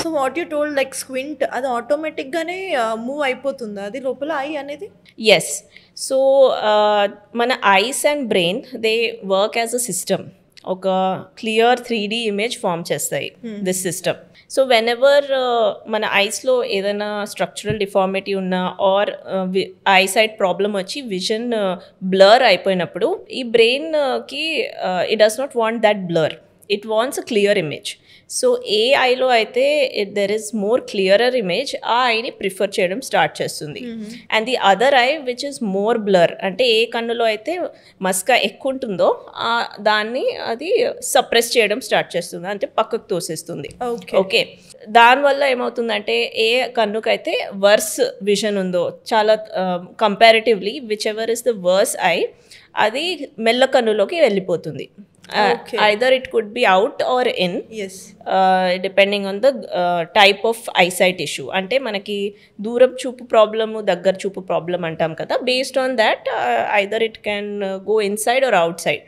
So what you told like squint అది ఆటోమేటిక్‌గానే move అయిపోతుందా అది లోపల ఐ అనేది? ఎస్. సో మన eyes and brain they work as a system. ఒక క్లియర్ 3D ఇమేజ్ ఫామ్ చేస్తాయి దిస్ సిస్టమ్. సో వెనెవర్ మన ఐస్లో ఏదైనా స్ట్రక్చరల్ డిఫార్మిటీ ఉన్నా ఆర్ ఐసైట్ ప్రాబ్లం వచ్చి విజన్ బ్లర్ అయిపోయినప్పుడు ఈ బ్రెయిన్కి it does not want that blur, it wants a clear image. So ఏ ఐలో అయితే there is more clearer image, ఆ ఐని ప్రిఫర్ చేయడం స్టార్ట్ చేస్తుంది. And the other I which is more blur, అంటే ఏ కన్నులో అయితే మస్కా ఎక్కువ ఉంటుందో దాన్ని అది సప్రెస్ చేయడం స్టార్ట్ చేస్తుంది, అంటే పక్కకు తోసేస్తుంది. ఓకే, దానివల్ల ఏమవుతుందంటే ఏ కన్నుకైతే వర్స్ విజన్ ఉందో చాలా comparatively whichever is the worse eye అది మెల్ల కన్నులోకి వెళ్ళిపోతుంది. Either it could be out or in, yes, depending on the type of eyesight issue. అంటే మనకి దూరం చూపు ప్రాబ్లము దగ్గర చూపు ప్రాబ్లం అంటాం కదా, based on that either it can go inside or outside.